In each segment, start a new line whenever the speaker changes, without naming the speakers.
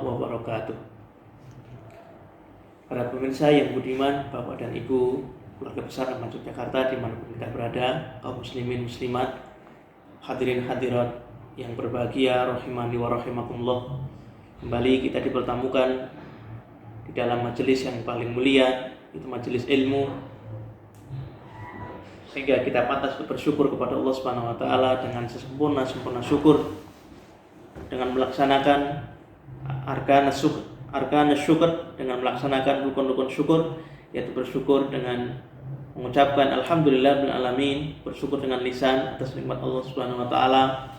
warahmatullahi wabarakatuh. Para pemirsa yang budiman, Bapak dan Ibu, keluarga besar Ahmad Yogyakarta dimanapun kita berada, kaum muslimin muslimat, hadirin hadirat yang berbahagia, rahimani wa rahimakumullah. Kembali kita dipertemukan di dalam majelis yang paling mulia, itu majelis ilmu, sehingga kita pantas bersyukur kepada Allah Subhanahu wa taala dengan sempurna syukur, dengan melaksanakan arkan syukur, dengan melaksanakan rukun-rukun syukur, yaitu bersyukur dengan mengucapkan alhamdulillah bil alamin, bersyukur dengan lisan atas nikmat Allah Subhanahu wa taala,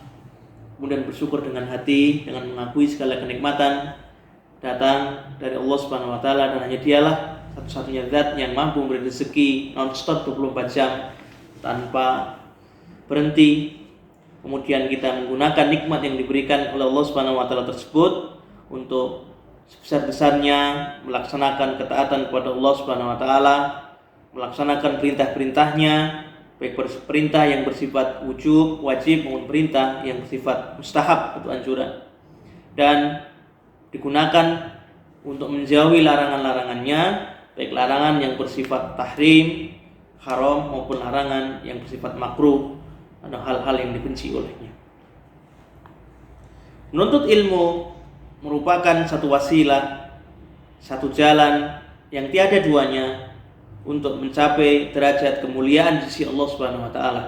kemudian bersyukur dengan hati dengan mengakui segala kenikmatan datang dari Allah Subhanahu wa taala, dan hanya Dialah satu-satunya zat yang mampu memberi rezeki non-stop 24 jam tanpa berhenti. Kemudian kita menggunakan nikmat yang diberikan oleh Allah Subhanahu wa taala tersebut untuk sebesar-besarnya melaksanakan ketaatan kepada Allah Subhanahu wa taala, melaksanakan perintah-perintahnya, baik perintah yang bersifat wujub, wajib, maupun perintah yang bersifat mustahab atau anjuran, dan digunakan untuk menjauhi larangan-larangannya, baik larangan yang bersifat tahrim, haram, maupun larangan yang bersifat makruh atau hal-hal yang dibenci olehnya. Menuntut ilmu merupakan satu wasilah, satu jalan yang tiada duanya untuk mencapai derajat kemuliaan di sisi Allah Subhanahu wa taala.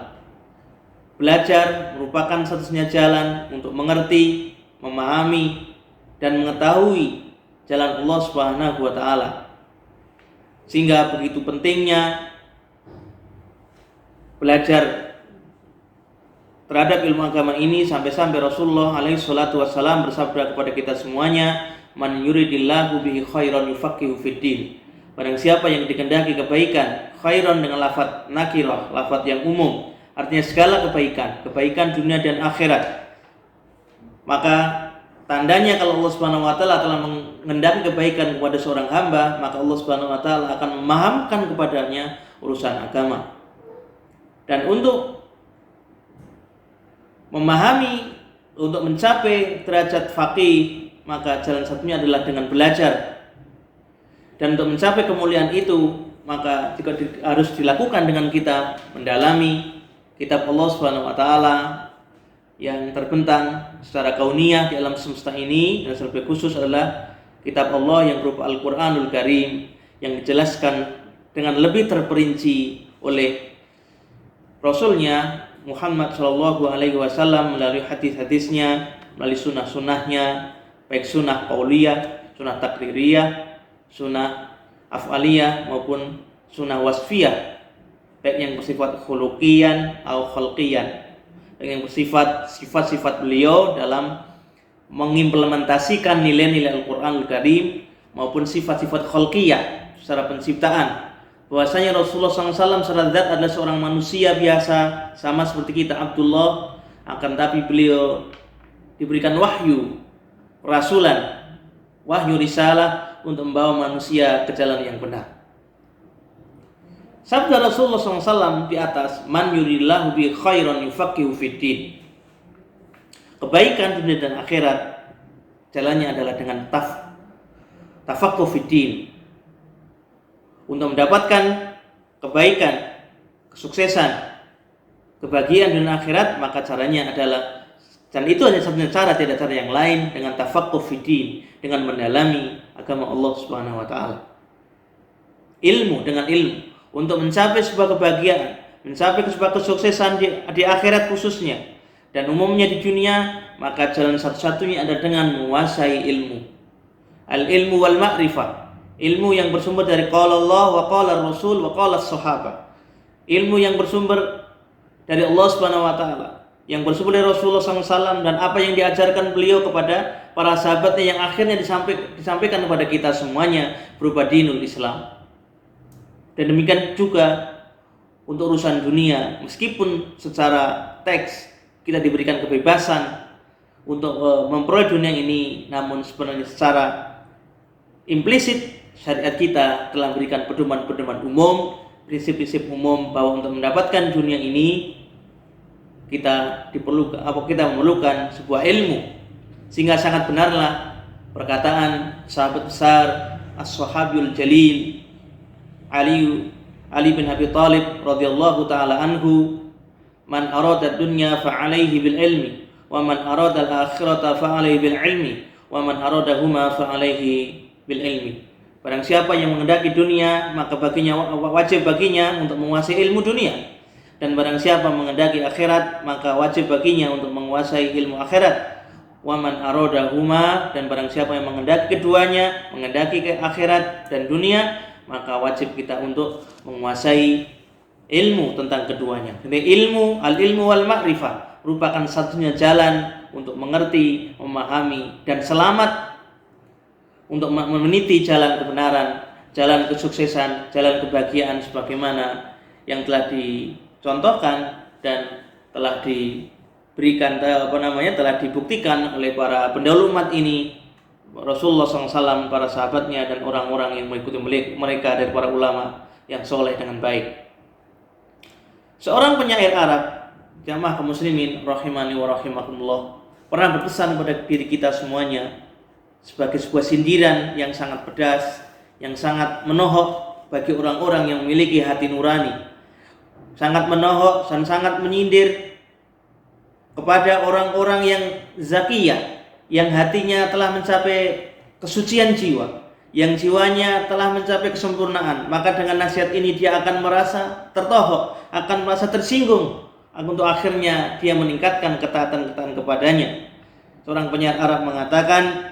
Belajar merupakan satu-satunya jalan untuk mengerti, memahami, dan mengetahui jalan Allah Subhanahu wa taala. Sehingga begitu pentingnya belajar terhadap ilmu agama ini sampai-sampai Rasulullah alaihi salatu wassalam bersabda kepada kita semuanya, man yuridillahu bihi khairan yufaqihu fiddin. Barang siapa yang dikehendaki kebaikan, khairan dengan lafaz nakirah, lafaz yang umum, artinya segala kebaikan dunia dan akhirat, maka tandanya kalau Allah Subhanahu wa taala telah menghendaki kebaikan kepada seorang hamba, maka Allah Subhanahu wa taala akan memahamkan kepadanya urusan agama. Dan untuk memahami, untuk mencapai derajat faqih, maka jalan satunya adalah dengan belajar. Dan untuk mencapai kemuliaan itu, maka juga harus dilakukan dengan kita mendalami kitab Allah Subhanahu wa taala yang terbentang secara kauniyah di alam semesta ini, dan lebih khusus adalah kitab Allah yang berupa Al-Qur'anul Karim, yang dijelaskan dengan lebih terperinci oleh Rasulnya Muhammad Shallallahu Alaihi Wasallam melalui hadis-hadisnya, melalui sunnah-sunnahnya, baik sunnah qauliyah, sunnah takririyah, sunnah af'aliyah, maupun sunnah wasfiyah, baik yang bersifat khuluqiyan atau khalqiyan, baik yang bersifat sifat-sifat beliau dalam mengimplementasikan nilai-nilai Al-Quranul Karim, maupun sifat-sifat khalqiyah secara penciptaan. Bahwasanya Rasulullah SAW secara zat adalah seorang manusia biasa, sama seperti kita, Abdullah, akan tapi beliau diberikan wahyu rasulan, wahyu risalah untuk membawa manusia ke jalan yang benar. Sabda Rasulullah SAW di atas, man yuridillahu bi khairan yufaqihu fiddin. Kebaikan dunia dan akhirat jalannya adalah dengan tafaqquh fiddin. Untuk mendapatkan kebaikan, kesuksesan, kebahagiaan dunia akhirat, maka caranya adalah, dan itu hanya satunya cara, tidak cara yang lain, dengan tafaqquh fiddin, dengan mendalami agama Allah Subhanahu wa taala. Ilmu dengan ilmu untuk mencapai sebuah kebahagiaan, mencapai sebuah kesuksesan di akhirat khususnya, dan umumnya di dunia, maka jalan satu-satunya adalah dengan menguasai ilmu. Al-ilmu wal ma'rifah, ilmu yang bersumber dari qala Allah wa qala Rasul wa qala sahabat. Ilmu yang bersumber dari Allah Subhanahu wa taala, yang bersumber dari Rasulullah SAW, dan apa yang diajarkan beliau kepada para sahabatnya, yang akhirnya disampaikan kepada kita semuanya berupa dinul Islam. Dan demikian juga untuk urusan dunia, meskipun secara teks kita diberikan kebebasan untuk memperoleh dunia ini, namun sebenarnya secara implisit syariat kita telah memberikan pedoman-pedoman umum, prinsip-prinsip umum bahwa untuk mendapatkan dunia ini kita memerlukan sebuah ilmu. Sehingga sangat benarlah perkataan sahabat besar As-Sahabiyul Jalil Ali bin Abi Thalib radhiyallahu taala anhu, "Man arada dunya fa alaihi bil ilmi, wa man arada al-akhirata fa alaihi bil ilmi, wa man aradahuma fa alaihi bil ilmi." Barang siapa yang menghendaki dunia, maka wajib baginya untuk menguasai ilmu dunia. Dan barang siapa menghendaki akhirat, maka wajib baginya untuk menguasai ilmu akhirat. Wa man aradahuma, dan barang siapa yang menghendaki keduanya, menghendaki ke akhirat dan dunia, maka wajib kita untuk menguasai ilmu tentang keduanya. Jadi al-ilmu wal ma'rifah merupakan satunya jalan untuk mengerti, memahami, dan selamat untuk meniti jalan kebenaran, jalan kesuksesan, jalan kebahagiaan sebagaimana yang telah dicontohkan dan telah telah dibuktikan oleh para pendahulu umat ini, Rasulullah SAW, para sahabatnya, dan orang-orang yang mengikuti mereka dari para ulama yang soleh dengan baik. Seorang penyair Arab, jamaah kaum muslimin rahimani wa rahimakumullah, pernah berpesan pada diri kita semuanya sebagai sebuah sindiran yang sangat pedas, yang sangat menohok bagi orang-orang yang memiliki hati nurani, sangat menohok dan sangat menyindir kepada orang-orang yang zakiyah, yang hatinya telah mencapai kesucian jiwa, yang jiwanya telah mencapai kesempurnaan. Maka dengan nasihat ini dia akan merasa tertohok, akan merasa tersinggung, untuk akhirnya dia meningkatkan ketaatan kepadanya. Seorang penyair Arab mengatakan,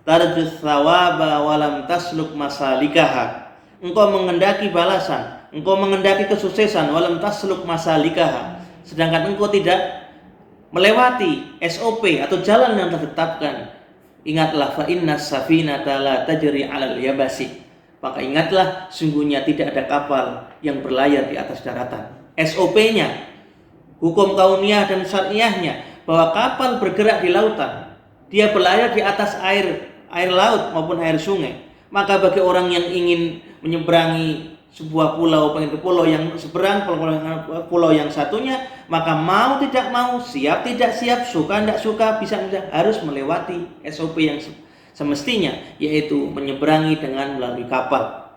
"Tarjus thawaba walam tasluk masalikaha." Engkau mengendaki balasan, engkau mengendaki kesuksesan, walam tasluk masalikaha, sedangkan engkau tidak melewati SOP atau jalan yang telah ditetapkan. Ingatlah, fa innas safinata la tajri 'alal yabasi. Maka ingatlah, sungguhnya tidak ada kapal yang berlayar di atas daratan. SOP-nya, hukum kauniyah dan syariahnya, bahwa kapal bergerak di lautan, dia berlayar di atas air laut maupun air sungai. Maka bagi orang yang ingin menyeberangi sebuah pulau, pengen ke pulau yang seberang, pulau yang satunya, maka mau tidak mau, siap tidak siap, suka tidak suka, bisa harus melewati SOP yang semestinya, yaitu menyeberangi dengan melalui kapal.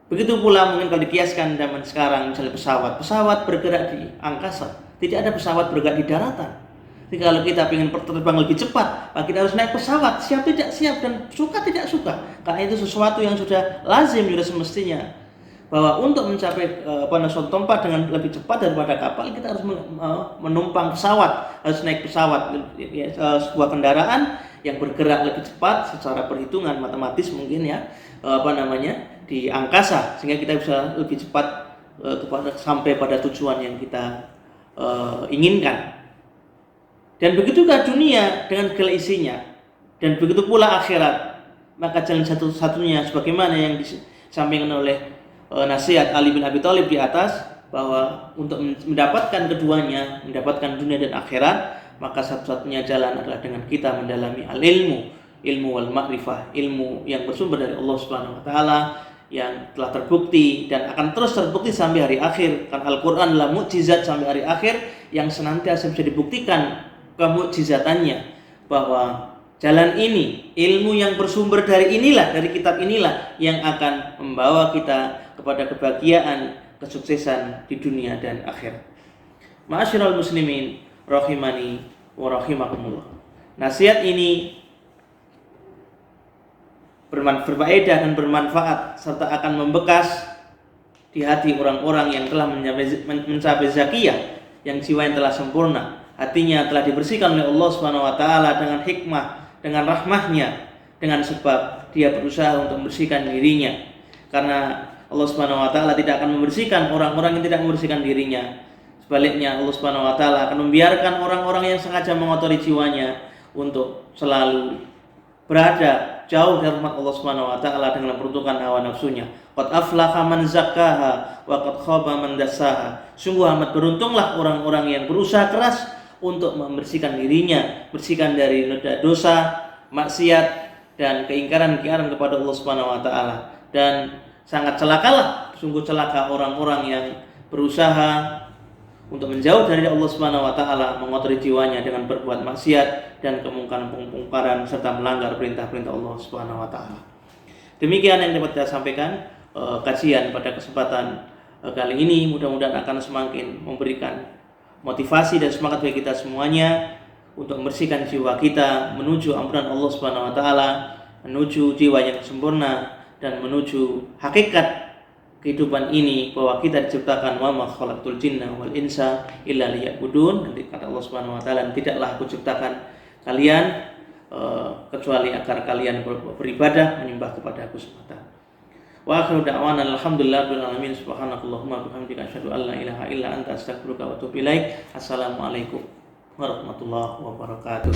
Begitu pula mungkin kalau dikiaskan zaman sekarang, misalnya pesawat bergerak di angkasa, tidak ada pesawat bergerak di daratan. Jadi kalau kita ingin terbang lebih cepat, maka kita harus naik pesawat, siap tidak siap dan suka tidak suka. Karena itu sesuatu yang sudah lazim, sudah semestinya, bahwa untuk mencapai suatu tempat dengan lebih cepat daripada kapal, kita harus menumpang pesawat, harus naik pesawat, sebuah kendaraan yang bergerak lebih cepat secara perhitungan matematis mungkin ya, di angkasa, sehingga kita bisa lebih cepat sampai pada tujuan yang kita inginkan. Dan begitu juga dunia dengan segala isinya, dan begitu pula akhirat. Maka jalan satu-satunya sebagaimana yang disampaikan oleh nasihat Ali bin Abi Thalib di atas, bahwa untuk mendapatkan keduanya, mendapatkan dunia dan akhirat, maka satu-satunya jalan adalah dengan kita mendalami ilmu wal ma'rifah, ilmu yang bersumber dari Allah Subhanahu wa taala, yang telah terbukti dan akan terus terbukti sampai hari akhir. Karena Al-Qur'an adalah mukjizat sampai hari akhir yang senantiasa bisa dibuktikan kemukjizatannya, bahwa jalan ini, ilmu yang bersumber dari kitab inilah yang akan membawa kita kepada kebahagiaan, kesuksesan di dunia dan akhirat. Ma'asyiral muslimin rahimani wa rahimakumullah. Nasihat ini berfaedah dan bermanfaat serta akan membekas di hati orang-orang yang telah mencapai zakiyah, yang jiwa yang telah sempurna, hatinya telah dibersihkan oleh Allah Subhanahu wa taala dengan hikmah, dengan rahmahnya, dengan sebab dia berusaha untuk membersihkan dirinya. Karena Allah Subhanahu wa taala tidak akan membersihkan orang-orang yang tidak membersihkan dirinya. Sebaliknya, Allah Subhanahu wa taala akan membiarkan orang-orang yang sengaja mengotori jiwanya untuk selalu berada jauh dari rahmat Allah Subhanahu wa taala dengan peruntukan hawa nafsunya. Qad aflaha man zakkaha wa qad khaba man dassaha. Sungguh amat beruntunglah orang-orang yang berusaha keras untuk membersihkan dirinya, bersihkan dari dosa, maksiat, dan keingkaran kepada Allah Subhanahu wa taala. Dan sangat celakalah, sungguh celaka orang-orang yang berusaha untuk menjauh dari Allah Subhanahu wa taala, mengotori jiwanya dengan berbuat maksiat dan kemungkaran serta melanggar perintah-perintah Allah Subhanahu wa taala. Demikian yang dapat saya sampaikan kajian pada kesempatan kali ini, mudah-mudahan akan semakin memberikan motivasi dan semangat bagi kita semuanya untuk membersihkan jiwa kita menuju ampunan Allah Subhanahu wa taala, menuju jiwa yang sempurna dan menuju hakikat kehidupan ini, bahwa kita diciptakan wa ma khalaqtul jinna wal insa illa liya'budun. Nanti kata Allah Subhanahu wa taala, tidaklah aku ciptakan kalian kecuali agar kalian beribadah menyembah kepada aku semata. Wa akhiru da'wana alhamdulillahirabbil alamin. Subhanakallahumma bihamdika asyhadu an la ilaha illa anta astaghfiruka wa atubu ilaik. Assalamualaikum warahmatullahi wabarakatuh.